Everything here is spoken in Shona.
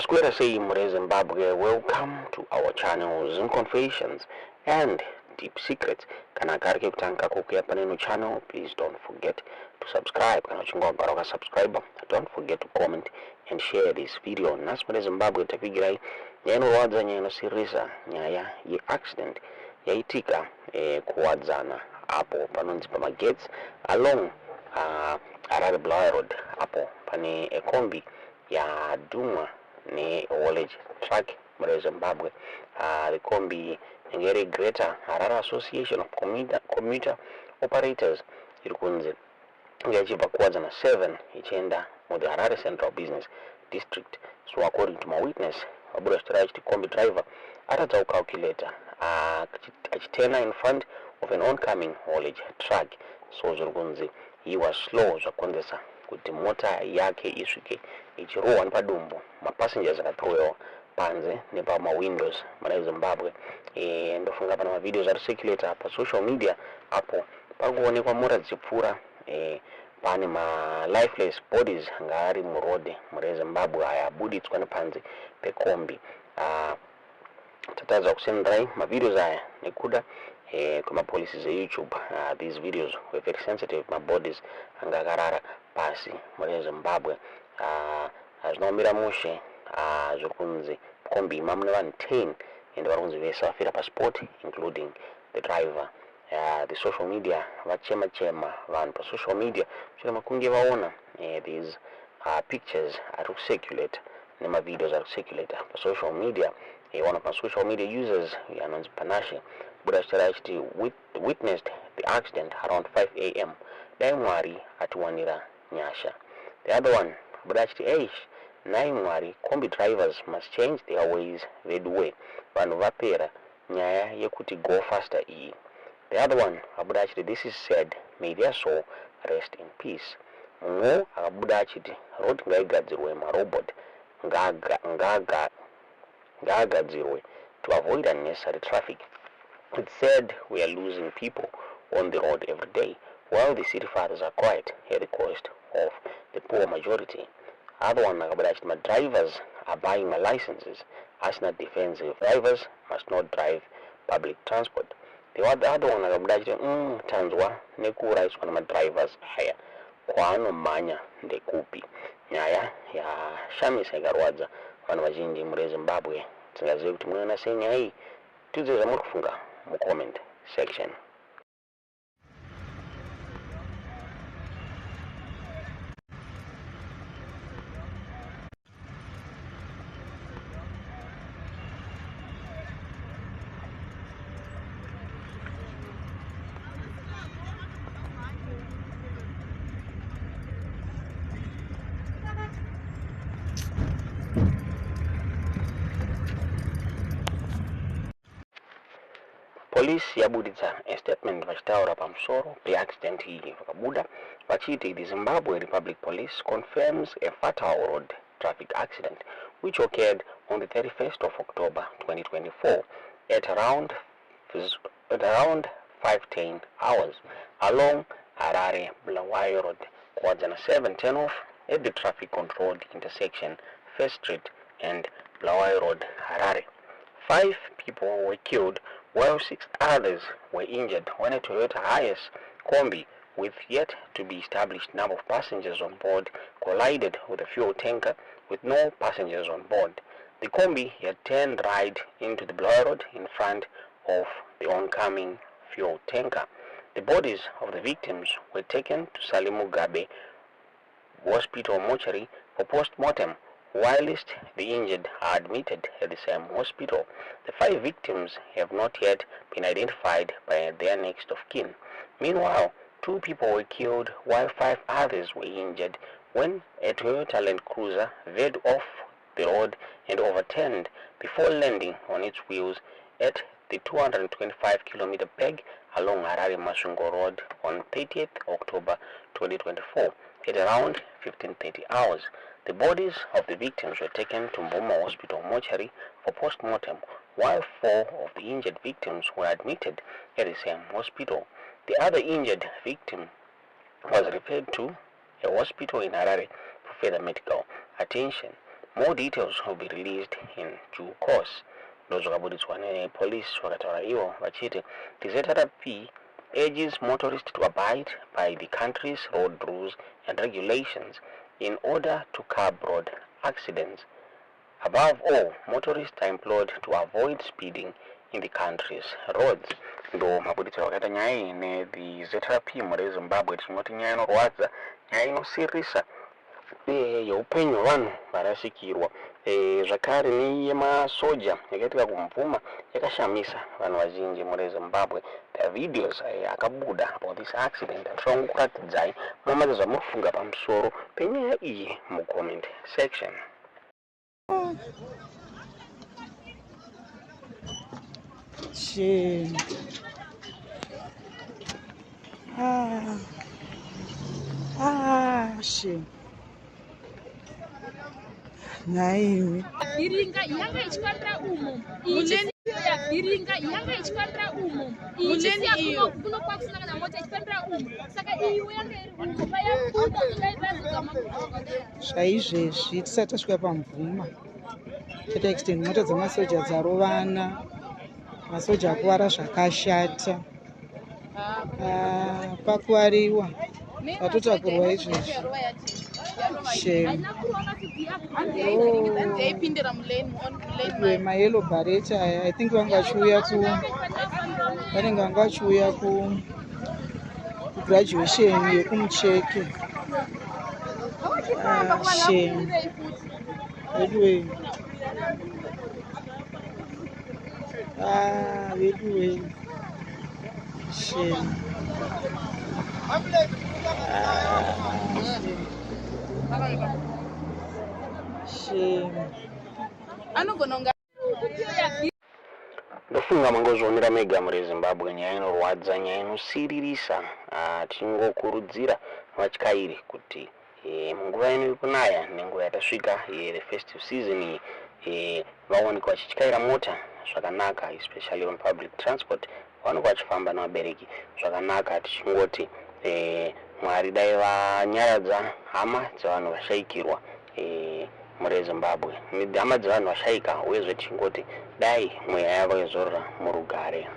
Square say Mure Zimbabwe, welcome to our channel Zim Confessions and Deep Secrets. Kana karike kutanka kukuya paneno channel, please don't forget to subscribe. Kana uchingo baroka subscribe, don't forget to comment and share this video. Nas Mure Zimbabwe tapigirai nyeno wadza nyeno sirisa nyaya ye accident yaitika Kuwadzana apo panonzi pa magets along Harare Bulawayo Road apo pane kombi ya dumwa ne haulage truck Mure Zimbabwe. The kombi ngere Greater Harare Association of Commuter Operators irikunze ngachipa Kuwadzana 7 ichenda mu the Harare Central Business District. So according to my witness, Abuda Strike kombi driver atatsa calculator achitena in front of an oncoming haulage truck. So zirikunze he was slow zvakonzesa kuti mota yake isvike ichirohwa nepadumbu. Mapassengers akatowewa panze nepama windows Mure Zimbabwe. Ndofunga pana mavideos ari circulate pa social media apo pakuonekwa mota dzichipfuura pane ma lifeless bodies ngari muroad Mure Zimbabwe ayabuditswa nepanze pekombi. Tatadza kusenderai mavideos aya nekuda kuma policies YouTube. These videos were very sensitive. My bodies anga akarara pasi Mure Zimbabwe. Zvinomira mushe zvokunzi kombi mamune vanhu 10 ende vari kunzi vese vafira pasport including the driver. The social media vachema vanhu pa social media shure makunge vaona these pictures ari kucirculate nemavideos ari kucirculate pa social media. One of my social media users anonzi Panashe buda achitaura achiti witnessed the accident around 5 a.m. dai Mwari atiwanira nyasha. The other one buda achiti nai Mwari, kombi drivers must change their ways veduwe vanhu vapera nyaya yekuti go faster iyi. The other one abuda achiti this is said, may their soul rest in peace. Mumwe akabuda achiti road ngaigadzirwe marobot ngaagadzirwe to avoid unnecessary traffic. It said we are losing people on the road every day while the city fathers are quiet at the cost of the poor majority. Other one akabuda achiti my drivers are buying my licenses as not defensive. Drivers must not drive public transport. The other one akabuda achiti tanzwa nekuraiswa namadrivers aya kwaanomanya ndekupi. Nyaya yashamisa ikarwadza vanhu vazhinji Mure Zimbabwe. Tingazive kuti munoona sei nyaya iyi. Tiudze zvamuri kufunga mucomment section. Police yabuditsa statement vachitaura pamusoro peaccident iyi. Vakabuda vachiti the Zimbabwe Republic Police confirms a fatal road traffic accident which occurred on the 31st of October 2024 at around 5:10 hours along Harare Bulawayo Road, Kuwadzana 7 turn-off at the traffic controlled intersection First Street and Bulawayo Road, Harare. 5 people were killed while 6 others were injured when a Toyota Hiace kombi with yet to be established number of passengers on board collided with a fuel tanker with no passengers on board. The kombi had turned right into the Bulawayo Road in front of the oncoming fuel tanker. The bodies of the victims were taken to Salimu Gabe Hospital mortuary for post-mortem, whilst the injured are admitted at the same hospital. The 5 victims have not yet been identified by their next of kin. Meanwhile, 2 people were killed while 5 others were injured when a Toyota Land Cruiser veered off the road and overturned before landing on its wheels at the 225-kilometer peg along Harare Masungo Road on 30th October 2024 at around 15:30 hours. The bodies of the victims were taken to Mboma Hospital mortuary for post-mortem, while 4 of the injured victims were admitted at the same hospital. The other injured victim was referred to a hospital in Harare for further medical attention. More details will be released in due course. Ndozvakabuditswa nepolice vakataura ivo vachiti the ZRP urges motorists to abide by the country's road rules and regulations in order to curb road accidents. Above all, motorists are implored to avoid speeding in the country's roads. Ndo mabuditsiro akaita nyaya iyi ne-the ZRP mure Zimbabwe tinoti nyaya inorwadza, nyaya inosirisa yeupenyu hwevanhu varasikirwa. Zvakare neyemasoja yakaitika kumvuma yakashamisa vanhu vazhinji mure Zimbabwe. The videos akabuda about this accident atisvangu kuratidzai mumaze zvamurifunga pamusoro penyaya iyi mucomment section. Shame. Shame. Naimi. Iringa yanga ichipandira umo. Iringa yanga ichipandira umo. Muleni iyo. Kuno kwakusina kana mota ichipandira umo. Saka iyo yanga iri umo. Paya kuno ingaibazika makutoka. Zvaizvezvi tisati tasvika pamvuma. Chata extend mota dzamasoja dzarovana. Masoja akuwara zvakashata. Pakuwariwa. Patotakurwa izvezvi. Shame. My yellow barrette, I think vanenge vachiuya ku graduation yekumucheke. Shame. Anyway. Anyway. Shame. Shame. Ndofunga mangozvionera mega mure Zimbabwe nyaya inorwadza, nyaya inosiririsa. Tingokurudzira vatyairi kuti munguva ino kunaya nenguva yatasvika festive season vaonekwa vachityaira mota zvakanaka, especially on public transport, vaonekwa vachifamba navabereki zvakanaka, tichingoti Mwari dai vanyaradza hama dzevanhu vashaikirwa mure Zimbabwe, hama dzevanhu vashaika, uyezve tichingoti dai mweya yavo yozorora murugare.